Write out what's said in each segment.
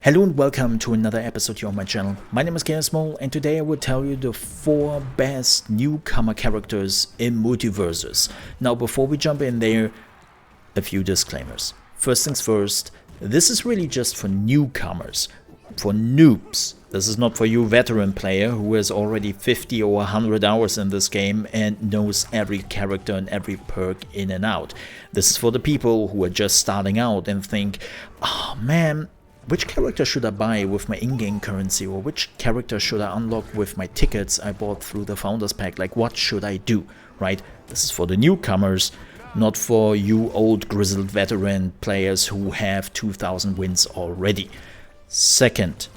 Hello and welcome to another episode here on my channel. My name is ChaosMole and today I will tell you the 4 best newcomer characters in Multiversus. Now before we jump in there, a few disclaimers. First things first, this is really just for newcomers, for noobs. This is not for you veteran player who has already 50 or 100 hours in this game and knows every character and every perk in and out. This is for the people who are just starting out and think, oh man, which character should I buy with my in-game currency, or which character should I unlock with my tickets I bought through the Founders Pack? Like, what should I do, right? This is for the newcomers, not for you old grizzled veteran players who have 2000 wins already. Second,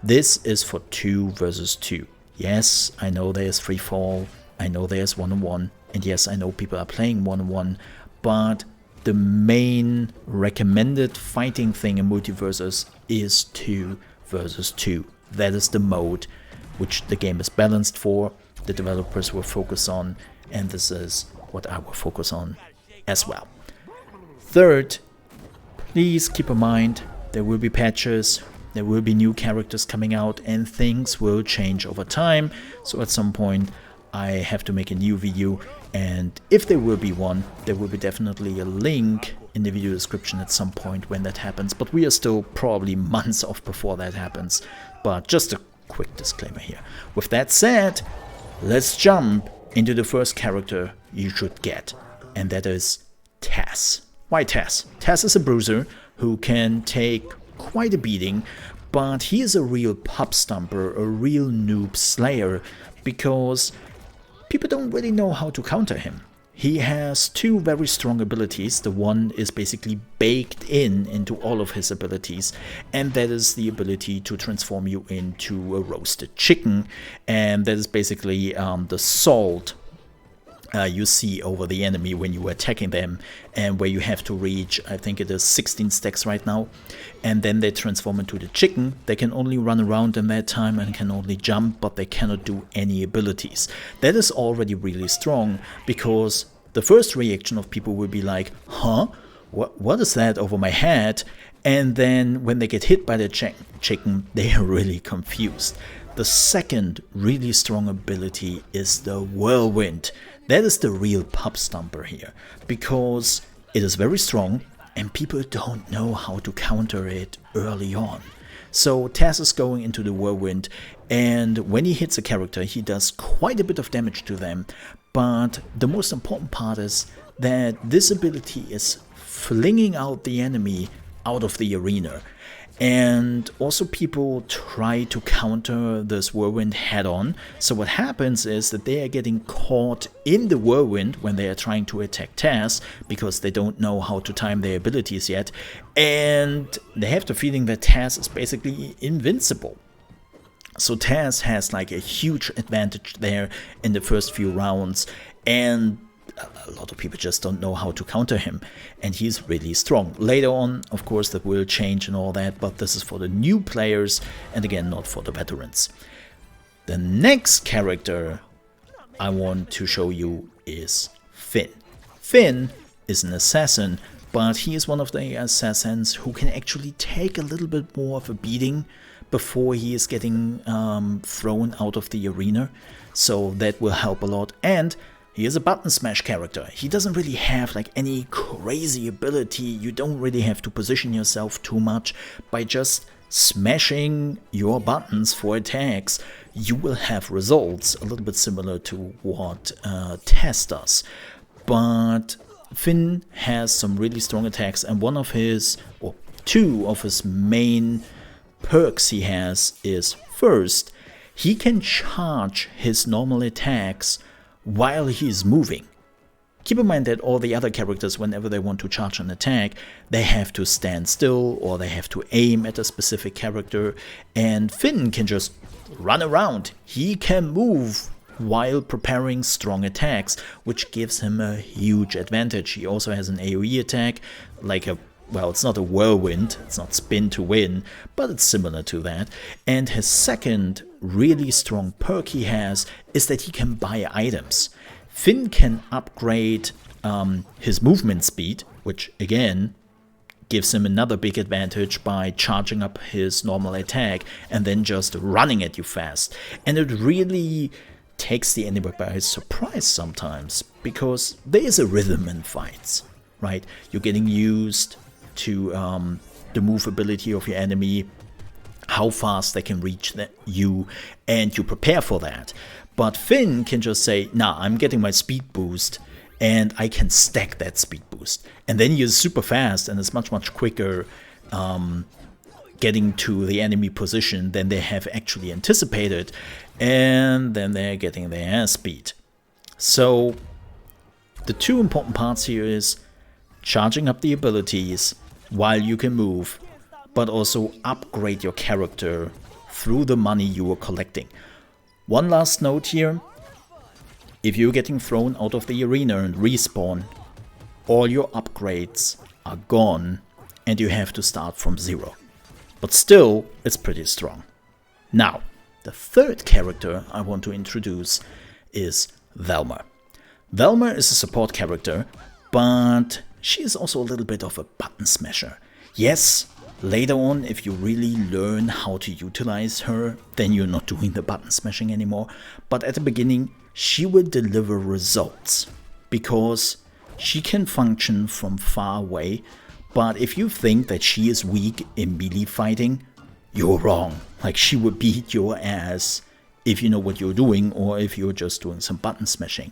this is for 2 versus 2. Yes, I know there's free fall, I know there's 1-on-1, and yes, I know people are playing 1-on-1, but the main recommended fighting thing in Multiversus is 2 versus 2. That is the mode which the game is balanced for, the developers will focus on, and this is what I will focus on as well. Third, please keep in mind there will be patches, there will be new characters coming out, and things will change over time. So at some point I have to make a new video, and if there will be one, there will be definitely a link in the video description at some point when that happens, but we are still probably months off before that happens. But just a quick disclaimer here. With that said, let's jump into the first character you should get, and that is Tess. Why Tess? Tess is a bruiser who can take quite a beating, but he is a real pub stomper, a real noob slayer, because people don't really know how to counter him. He has 2 very strong abilities. The one is basically baked into all of his abilities, and that is the ability to transform you into a roasted chicken, and that is basically the salt you see over the enemy when you are attacking them, and where you have to reach, I think it is 16 stacks right now, and then they transform into the chicken. They can only run around in that time and can only jump, but they cannot do any abilities. That is already really strong, because the first reaction of people will be like, huh, what is that over my head? And then when they get hit by the chicken, they are really confused. The second really strong ability is the whirlwind. That is the real pub stomper here, because it is very strong and people don't know how to counter it early on. So Tess is going into the whirlwind, and when he hits a character, he does quite a bit of damage to them. But the most important part is that this ability is flinging out the enemy out of the arena. And also people try to counter this whirlwind head on. So what happens is that they are getting caught in the whirlwind when they are trying to attack Tess, because they don't know how to time their abilities yet. And they have the feeling that Tess is basically invincible. So Tess has like a huge advantage there in the first few rounds, and a lot of people just don't know how to counter him, and he's really strong. Later on, of course, that will change and all that, but this is for the new players, and again, not for the veterans. The next character I want to show you is Finn. Finn is an assassin, but he is one of the assassins who can actually take a little bit more of a beating before he is getting thrown out of the arena, so that will help a lot. And he is a button smash character. He doesn't really have like any crazy ability. You don't really have to position yourself too much. By just smashing your buttons for attacks, you will have results a little bit similar to what Tess does. But Finn has some really strong attacks, and one of his, or 2 of his main perks he has is, first, he can charge his normal attacks while he is moving. Keep in mind that all the other characters, whenever they want to charge an attack, they have to stand still or they have to aim at a specific character, and Finn can just run around. He can move while preparing strong attacks, which gives him a huge advantage. He also has an AoE attack, like a, well, it's not a whirlwind, it's not spin to win, but it's similar to that. And his second really strong perk he has is that he can buy items. Finn can upgrade his movement speed, which again gives him another big advantage by charging up his normal attack and then just running at you fast. And it really takes the enemy by surprise sometimes, because there is a rhythm in fights, right? You're getting used to the move ability of your enemy, how fast they can reach you, and you prepare for that. But Finn can just say, nah, I'm getting my speed boost, and I can stack that speed boost. And then you're super fast, and it's much, much quicker getting to the enemy position than they have actually anticipated. And then they're getting their ass beat. So the two important parts here is charging up the abilities while you can move, but also upgrade your character through the money you are collecting. One last note here. If you're getting thrown out of the arena and respawn, all your upgrades are gone and you have to start from zero. But still, it's pretty strong. Now, the third character I want to introduce is Velma. Velma is a support character, but she is also a little bit of a button smasher. Yes, later on, if you really learn how to utilize her, then you're not doing the button smashing anymore. But at the beginning, she will deliver results because she can function from far away. But if you think that she is weak in melee fighting, you're wrong. Like, she would beat your ass if you know what you're doing, or if you're just doing some button smashing.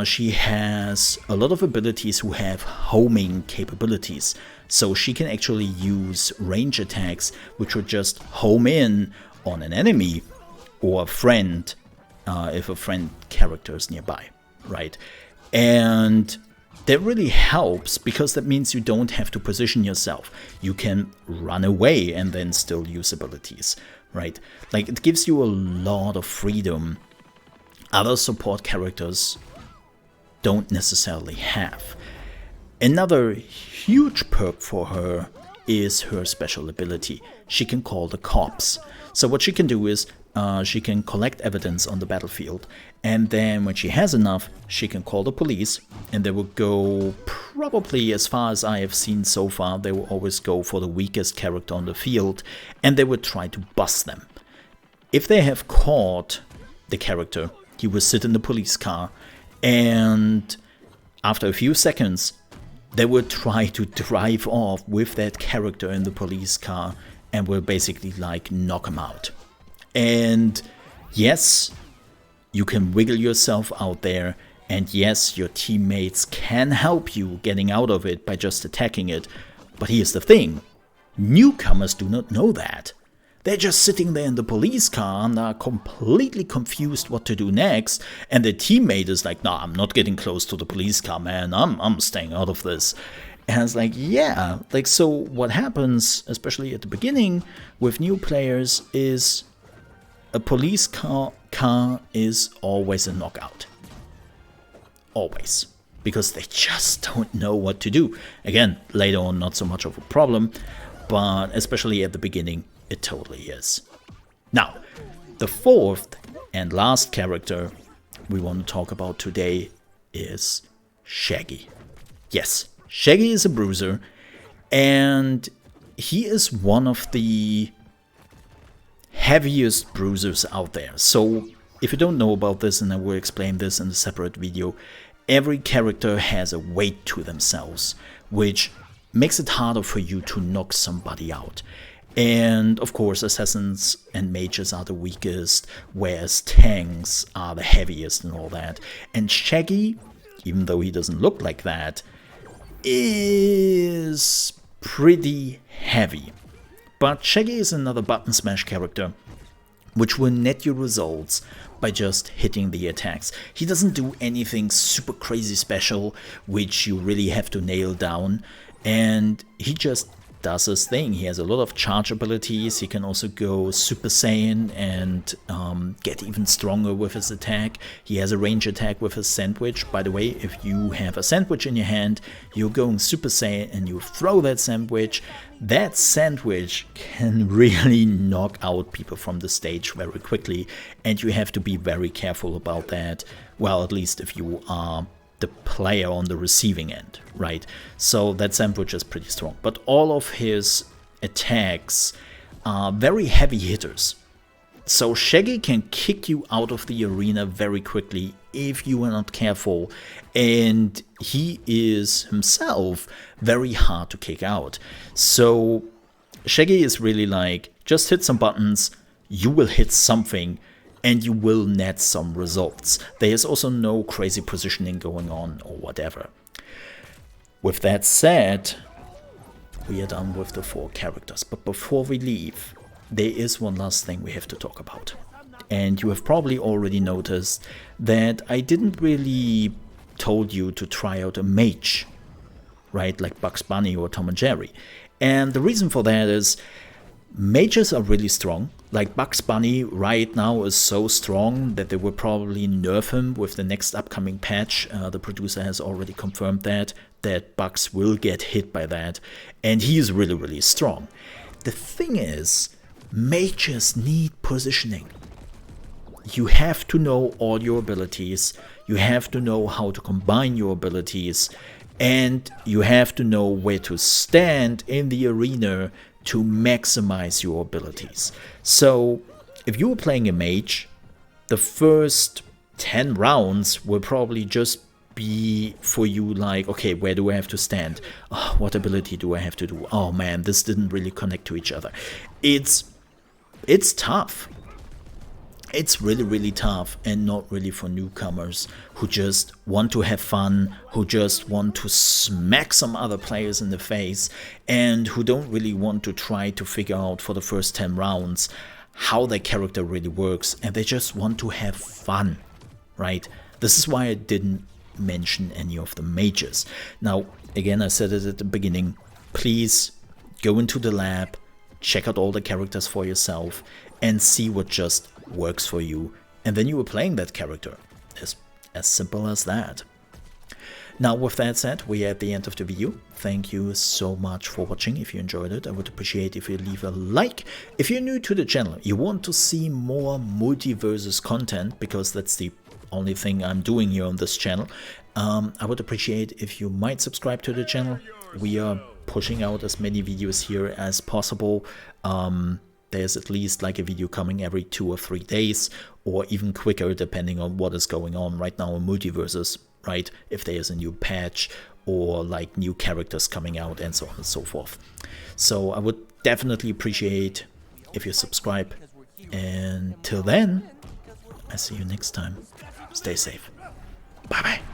She has a lot of abilities who have homing capabilities. So she can actually use range attacks which would just home in on an enemy or a friend, if a friend character is nearby, right? And that really helps because that means you don't have to position yourself. You can run away and then still use abilities, right? Like, it gives you a lot of freedom other support characters don't necessarily have. Another huge perk for her is her special ability. She can call the cops. So what she can do is she can collect evidence on the battlefield, and then when she has enough, she can call the police, and they will go, probably as far as I have seen so far, they will always go for the weakest character on the field, and they will try to bust them. If they have caught the character, he will sit in the police car, and after a few seconds, they will try to drive off with that character in the police car and will basically like knock him out. And yes, you can wiggle yourself out there, and yes, your teammates can help you getting out of it by just attacking it. But here's the thing, newcomers do not know that. They're just sitting there in the police car and are completely confused what to do next, and their teammate is like, nah, I'm not getting close to the police car, man, I'm staying out of this. And it's like, yeah, like, so what happens, especially at the beginning with new players, is a police car is always a knockout. Always. Because they just don't know what to do. Again, later on, not so much of a problem, but especially at the beginning, it totally is. Now, the fourth and last character we want to talk about today is Shaggy. Yes, Shaggy is a bruiser, and he is one of the heaviest bruisers out there. So if you don't know about this, and I will explain this in a separate video, every character has a weight to themselves, which makes it harder for you to knock somebody out. And of course, assassins and mages are the weakest, whereas tanks are the heaviest and all that. And Shaggy, even though he doesn't look like that, is pretty heavy. But Shaggy is another button smash character, which will net you results by just hitting the attacks. He doesn't do anything super crazy special, which you really have to nail down, and he just does his thing. He has a lot of charge abilities. He can also go Super Saiyan and get even stronger with his attack. He has a range attack with his sandwich. By the way, if you have a sandwich in your hand, you're going Super Saiyan and you throw that sandwich can really knock out people from the stage very quickly, and you have to be very careful about that. Well, at least if you are the player on the receiving end, right? So that sandwich is pretty strong. But all of his attacks are very heavy hitters. So Shaggy can kick you out of the arena very quickly if you are not careful, and he is himself very hard to kick out. So Shaggy is really like, just hit some buttons, you will hit something, and you will net some results. There is also no crazy positioning going on or whatever. With that said, we are done with the 4 characters. But before we leave, there is one last thing we have to talk about. And you have probably already noticed that I didn't really told you to try out a mage, right? Like Bugs Bunny or Tom and Jerry. And the reason for that is mages are really strong. Like Bugs Bunny right now is so strong that they will probably nerf him with the next upcoming patch. The producer has already confirmed that Bugs will get hit by that. And he is really, really strong. The thing is, mages need positioning. You have to know all your abilities. You have to know how to combine your abilities. And you have to know where to stand in the arena to maximize your abilities. So if you were playing a mage, the first 10 rounds will probably just be for you like, okay, where do I have to stand? Oh, what ability do I have to do? Oh man, this didn't really connect to each other. It's tough. It's really, really tough, and not really for newcomers who just want to have fun, who just want to smack some other players in the face, and who don't really want to try to figure out for the first 10 rounds how their character really works, and they just want to have fun, right? This is why I didn't mention any of the mages. Now, again, I said it at the beginning, please go into the lab, check out all the characters for yourself, and see what just works for you, and then you were playing that character. It's as simple as that. Now, with that said, we are at the end of the video. Thank you so much for watching. If you enjoyed it, I would appreciate if you leave a like. If you're new to the channel, you want to see more Multiversus content, because that's the only thing I'm doing here on this channel, I would appreciate if you might subscribe to the channel. We are pushing out as many videos here as possible. There's at least like a video coming every 2 or 3 days, or even quicker depending on what is going on right now in Multiversus, right? If there's a new patch or like new characters coming out and so on and so forth. So I would definitely appreciate if you subscribe. And till then, I see you next time. Stay safe. Bye bye.